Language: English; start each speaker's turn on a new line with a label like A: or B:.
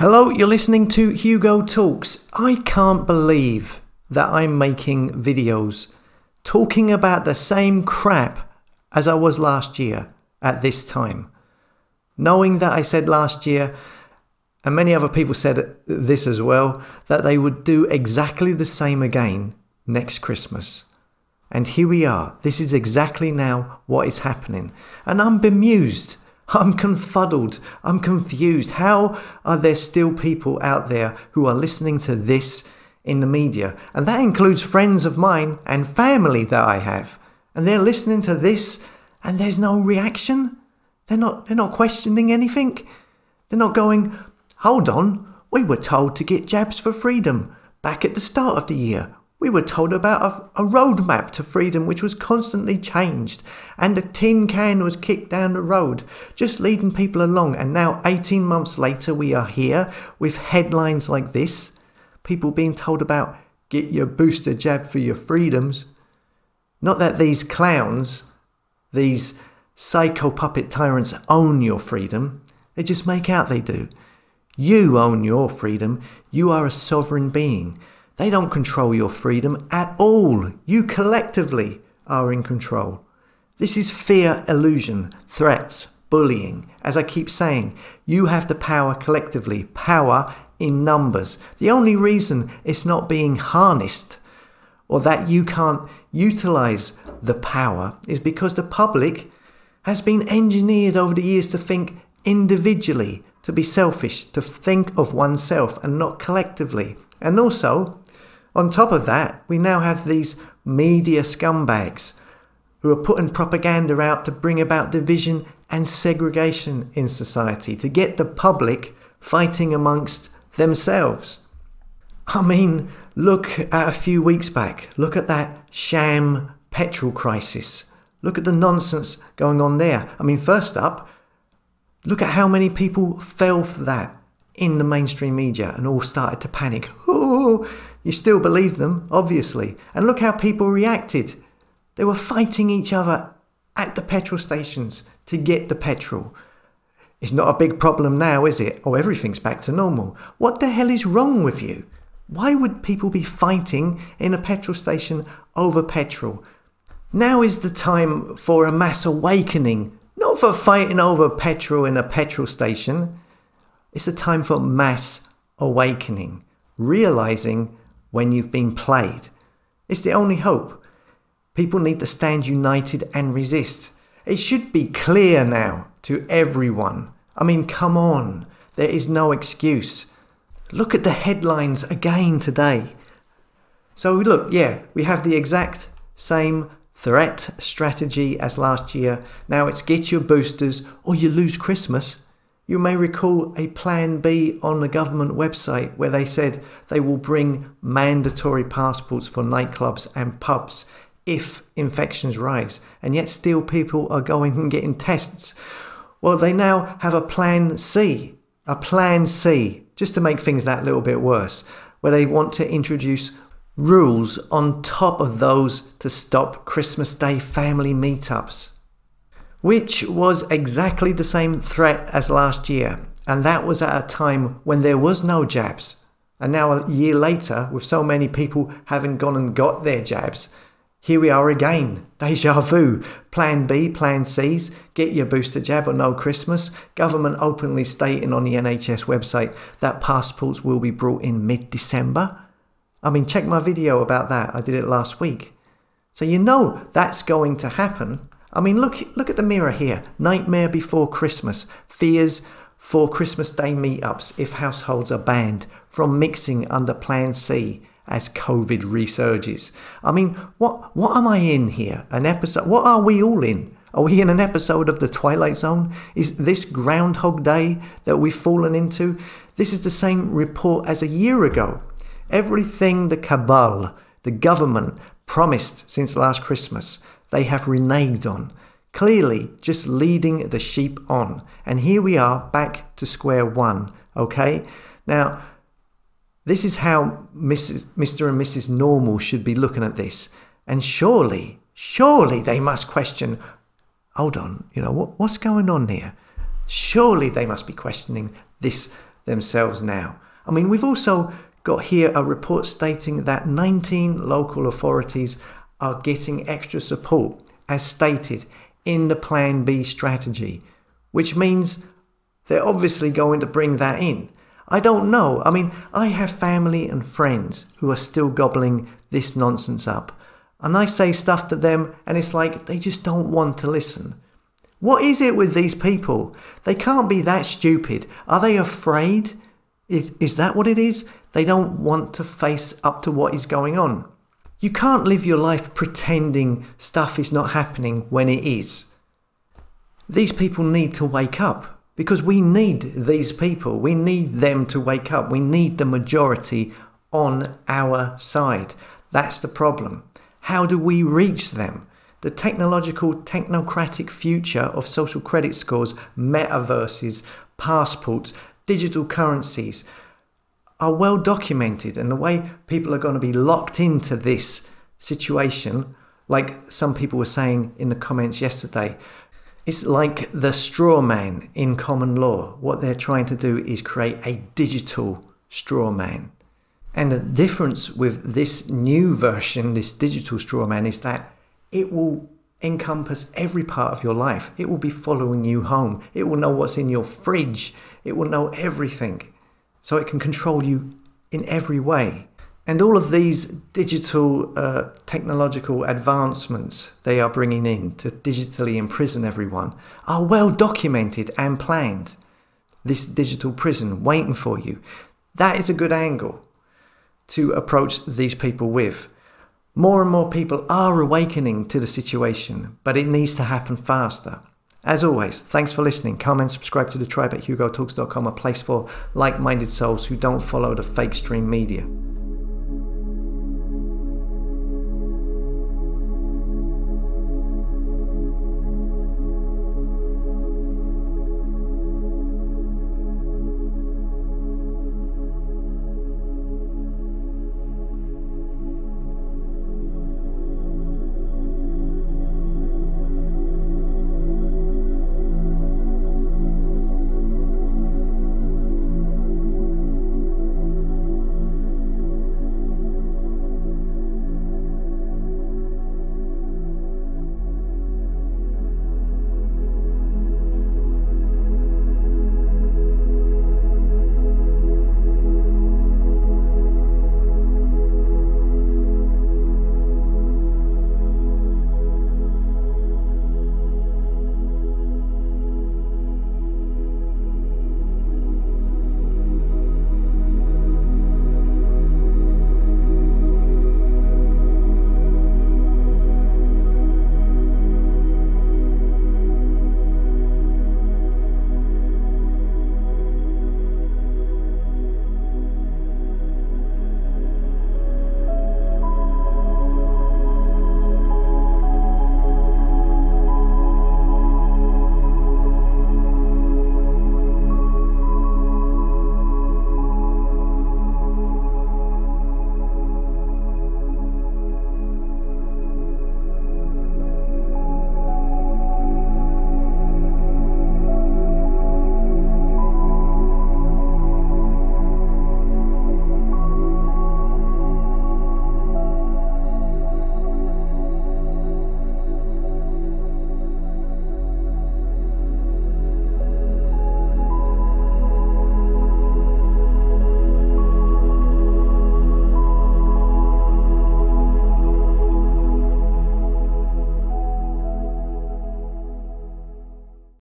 A: Hello, you're listening to Hugo Talks. I can't believe that I'm making videos talking about the same crap as I was last year at this time. Knowing that I said last year, and many other people said this as well, that they would do exactly the same again next Christmas. And here we are. This is exactly now what is happening. And I'm bemused. I'm confuddled. I'm confused. How are there still people out there who are listening to this in the media? And that includes friends of mine and family that I have. And they're listening to this and there's no reaction. They're not questioning anything. They're not going, hold on, we were told to get jabs for freedom back at the start of the year. We were told about a roadmap to freedom which was constantly changed, and a tin can was kicked down the road, just leading people along. And now 18 months later we are here with headlines like this, people being told about get your booster jab for your freedoms. Not that these clowns, these psycho puppet tyrants own your freedom, they just make out they do. You own your freedom, you are a sovereign being. They don't control your freedom at all. You collectively are in control. This is fear, illusion, threats, bullying. As I keep saying, you have the power collectively, power in numbers. The only reason it's not being harnessed or that you can't utilize the power is because the public has been engineered over the years to think individually, to be selfish, to think of oneself and not collectively. And also, on top of that, we now have these media scumbags who are putting propaganda out to bring about division and segregation in society, to get the public fighting amongst themselves. I mean, look at a few weeks back. Look at that sham petrol crisis. Look at the nonsense going on there. I mean, first up, look at how many people fell for that in the mainstream media and all started to panic. Oh, you still believe them, obviously. And look how people reacted. They were fighting each other at the petrol stations to get the petrol. It's not a big problem now, is it? Oh, everything's back to normal. What the hell is wrong with you? Why would people be fighting in a petrol station over petrol? Now is the time for a mass awakening, not for fighting over petrol in a petrol station. It's a time for mass awakening, realizing when you've been played. It's the only hope. People need to stand united and resist. It should be clear now to everyone. I mean, come on, there is no excuse. Look at the headlines again today. So look, yeah, we have the exact same threat strategy as last year. Now it's get your boosters or you lose Christmas. You may recall a plan B on the government website where they said they will bring mandatory passports for nightclubs and pubs if infections rise, and yet still people are going and getting tests. Well, they now have a plan C, just to make things that little bit worse, where they want to introduce rules on top of those to stop Christmas Day family meetups, which was exactly the same threat as last year. And that was at a time when there was no jabs. And now a year later, with so many people having gone and got their jabs, here we are again. Deja vu. Plan B, Plan C's, get your booster jab or no Christmas. Government openly stating on the NHS website that passports will be brought in mid-December. I mean, check my video about that. I did it last week. So you know that's going to happen. I mean, look at the mirror here. Nightmare before Christmas. Fears for Christmas Day meetups if households are banned from mixing under Plan C as COVID resurges. I mean, what am I in here? An episode? What are we all in? Are we in an episode of The Twilight Zone? Is this Groundhog Day that we've fallen into? This is the same report as a year ago. Everything the cabal, the government, promised since last Christmas, they have reneged on, clearly just leading the sheep on. And here we are back to square one, okay? Now, this is how Mr. and Mrs. Normal should be looking at this. And surely they must question, hold on, what's going on here? Surely they must be questioning this themselves now. I mean, we've also got here a report stating that 19 local authorities are getting extra support, as stated in the Plan B strategy, which means they're obviously going to bring that in. I don't know. I mean, I have family and friends who are still gobbling this nonsense up. And I say stuff to them and it's like they just don't want to listen. What is it with these people? They can't be that stupid. Are they afraid? Is that what it is? They don't want to face up to what is going on. You can't live your life pretending stuff is not happening when it is. These people need to wake up. Because we need these people. We need them to wake up. We need the majority on our side. That's the problem. How do we reach them? The technological, technocratic future of social credit scores, metaverses, passports, digital currencies are well documented. And the way people are going to be locked into this situation, like some people were saying in the comments yesterday, it's like the straw man in common law. What they're trying to do is create a digital straw man. And the difference with this new version, this digital straw man, is that it will encompass every part of your life. It will be following you home. It will know what's in your fridge. It will know everything. So it can control you in every way. And all of these digital technological advancements they are bringing in to digitally imprison everyone are well documented and planned. This digital prison waiting for you. That is a good angle to approach these people with. More and more people are awakening to the situation, but it needs to happen faster. As always, thanks for listening. Come and subscribe to the tribe at hugotalks.com, a place for like-minded souls who don't follow the fake stream media.